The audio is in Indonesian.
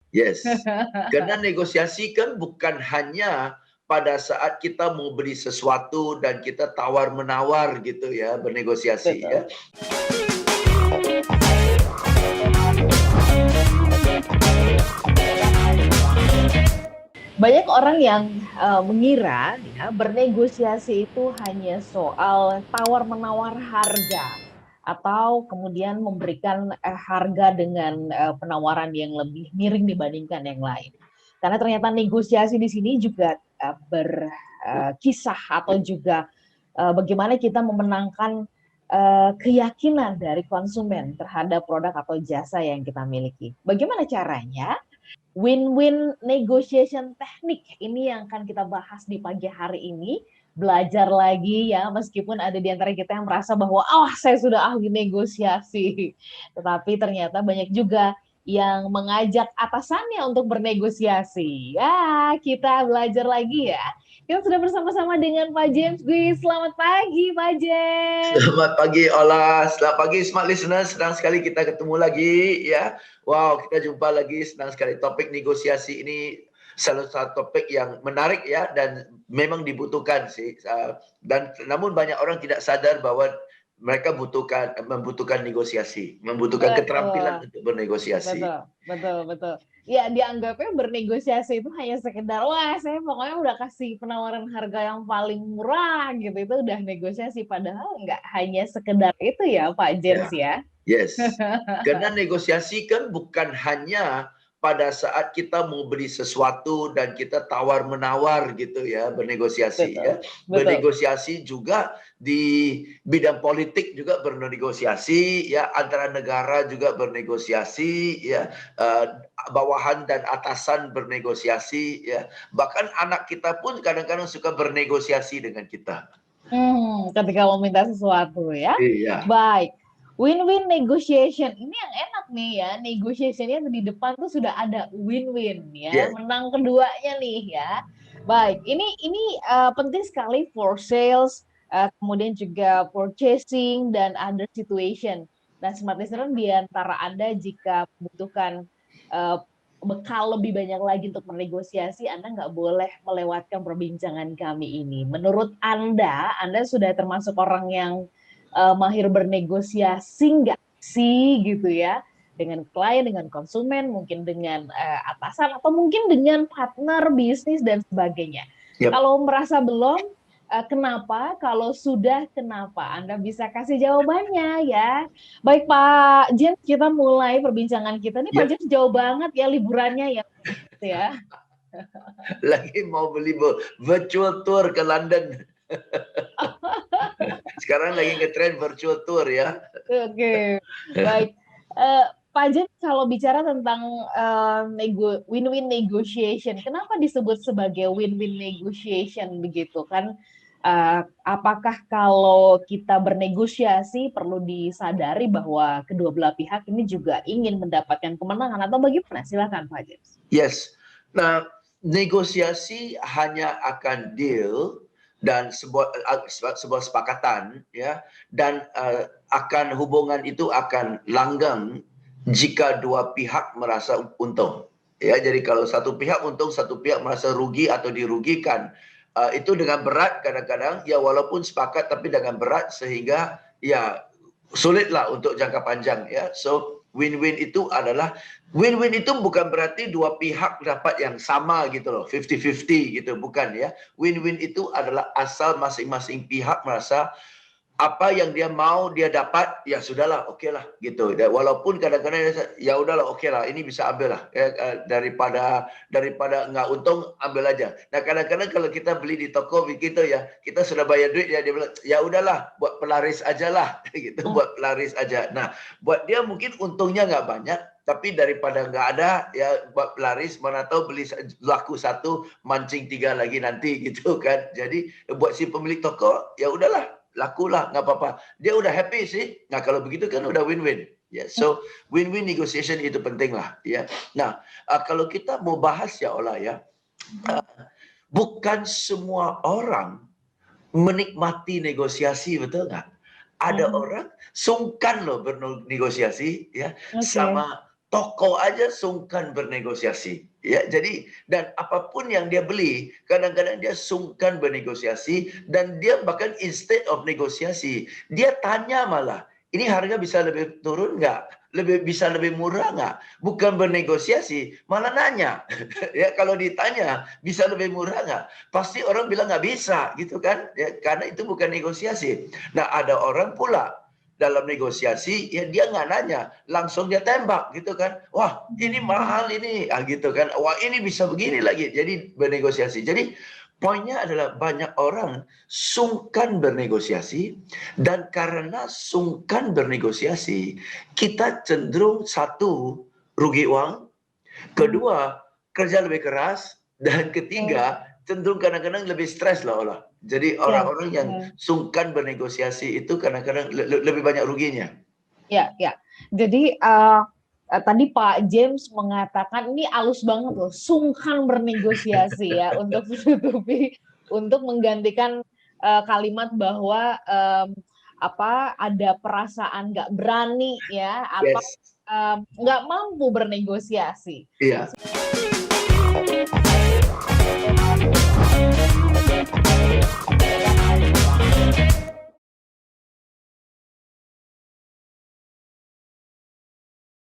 Yes. Karena negosiasi kan bukan hanya pada saat kita mau beli sesuatu dan kita tawar-menawar gitu ya, bernegosiasi Betul. ya. Banyak orang yang mengira ya bernegosiasi itu hanya soal tawar-menawar harga atau kemudian memberikan harga dengan penawaran yang lebih miring dibandingkan yang lain. Karena ternyata negosiasi di sini juga berkisah atau juga bagaimana kita memenangkan keyakinan dari konsumen terhadap produk atau jasa yang kita miliki. Bagaimana caranya? Win-win negotiation teknik ini yang akan kita bahas di pagi hari ini. Belajar lagi ya, meskipun ada di antara kita yang merasa bahwa saya sudah ahli negosiasi. Tetapi ternyata banyak juga yang mengajak atasannya untuk bernegosiasi. Ya, kita belajar lagi ya. Kita sudah bersama-sama dengan Pak James Gui. Selamat pagi, Pak James. Selamat pagi Ola, selamat pagi smart listeners, senang sekali kita ketemu lagi ya. Wow, kita jumpa lagi, senang sekali. Topik negosiasi ini salah satu topik yang menarik ya dan memang dibutuhkan sih. Dan namun banyak orang tidak sadar bahwa mereka membutuhkan negosiasi, membutuhkan keterampilan Betul. untuk bernegosiasi. Betul, betul, betul. Ya, dianggapnya bernegosiasi itu hanya sekedar, saya pokoknya udah kasih penawaran harga yang paling murah gitu. Itu udah negosiasi. Padahal nggak hanya sekedar itu ya, Pak James Ya, ya. yes. Karena negosiasi kan bukan hanya pada saat kita mau beli sesuatu dan kita tawar-menawar gitu ya, bernegosiasi Betul, ya. betul. Bernegosiasi juga di bidang politik juga bernegosiasi ya, antara negara juga bernegosiasi ya, bawahan dan atasan bernegosiasi ya. Bahkan anak kita pun kadang-kadang suka bernegosiasi dengan kita. Ketika meminta sesuatu ya. Iya. Baik. Win-win negotiation. Ini yang enak nih ya. Negotiationnya di depan tuh sudah ada win-win ya. Yes. Menang keduanya nih ya. Baik. Ini penting sekali for sales, kemudian juga purchasing dan other situation. Nah, smart listener di antara Anda jika membutuhkan eh, bekal lebih banyak lagi untuk bernegosiasi, Anda nggak boleh melewatkan perbincangan kami ini. Menurut Anda sudah termasuk orang yang mahir bernegosiasi nggak sih gitu ya? Dengan klien, dengan konsumen, mungkin dengan atasan, atau mungkin dengan partner bisnis dan sebagainya. Yep. Kalau merasa belum, kenapa? Kalau sudah, kenapa? Anda bisa kasih jawabannya ya. Baik Pak James, kita mulai perbincangan kita. Ini Pak Yep. James jauh banget ya liburannya ya. Lagi mau beli virtual tour ke London. Sekarang lagi ngetrend virtual tour ya. Oke, baik. Pak James, kalau bicara tentang win-win negotiation, kenapa disebut sebagai win-win negotiation begitu kan? Apakah kalau kita bernegosiasi perlu disadari bahwa kedua belah pihak ini juga ingin mendapatkan kemenangan atau bagaimana? Silakan Pak James. Yes. Nah, negosiasi hanya akan deal dan sebuah sepakatan ya, dan akan hubungan itu akan langgeng jika dua pihak merasa untung. Ya, jadi kalau satu pihak untung, satu pihak merasa rugi atau dirugikan, itu dengan berat kadang-kadang ya, walaupun sepakat tapi dengan berat sehingga ya sulitlah untuk jangka panjang ya. So win-win itu adalah, win-win itu bukan berarti dua pihak dapat yang sama gitu loh, 50-50 gitu, bukan ya. Win-win itu adalah asal masing-masing pihak merasa apa yang dia mau dia dapat, ya sudahlah, oke lah gitu. Walaupun kadang-kadang ya udahlah, oke lah, ini bisa ambil lah ya, daripada nggak untung ambil aja. Nah kadang-kadang kalau kita beli di toko begitu ya, kita sudah bayar duit ya, dia bilang ya udahlah, buat pelaris aja lah gitu, buat pelaris aja. Nah buat dia mungkin untungnya nggak banyak, tapi daripada nggak ada ya buat pelaris, mana tahu beli laku satu mancing tiga lagi nanti gitu kan. Jadi buat si pemilik toko ya udahlah, lakulah, nggak apa-apa. Dia udah happy sih. Nah kalau begitu kan udah win-win. Ya, so win-win negotiation itu penting lah. Ya. Nah kalau kita mau bahas ya Ola ya, bukan semua orang menikmati negosiasi, betul nggak? Ada orang sungkan loh bernegosiasi ya, Oke. sama toko aja sungkan bernegosiasi. Ya, jadi dan apapun yang dia beli, kadang-kadang dia sungkan bernegosiasi dan dia bahkan instead of negosiasi, dia tanya malah, ini harga bisa lebih turun nggak? Bisa lebih murah nggak? Bukan bernegosiasi, malah nanya. Ya, kalau ditanya bisa lebih murah nggak? Pasti orang bilang nggak bisa, gitu kan? Ya, karena itu bukan negosiasi. Nah, ada orang pula dalam negosiasi, ya dia nggak nanya, langsung dia tembak gitu kan. Wah, ini mahal ini, gitu kan. Wah, ini bisa begini lagi. Jadi bernegosiasi. Jadi poinnya adalah banyak orang sungkan bernegosiasi, dan karena sungkan bernegosiasi, kita cenderung satu, rugi uang, kedua, kerja lebih keras, dan ketiga, cenderung kadang-kadang lebih stres lah olah. Jadi Ya, orang-orang yang sungkan bernegosiasi itu kadang-kadang lebih banyak ruginya. ya, ya. Jadi tadi Pak James mengatakan ini halus banget loh, sungkan bernegosiasi ya untuk menutupi, untuk menggantikan kalimat bahwa apa ada perasaan nggak berani ya atau Yes. nggak mampu bernegosiasi. Iya.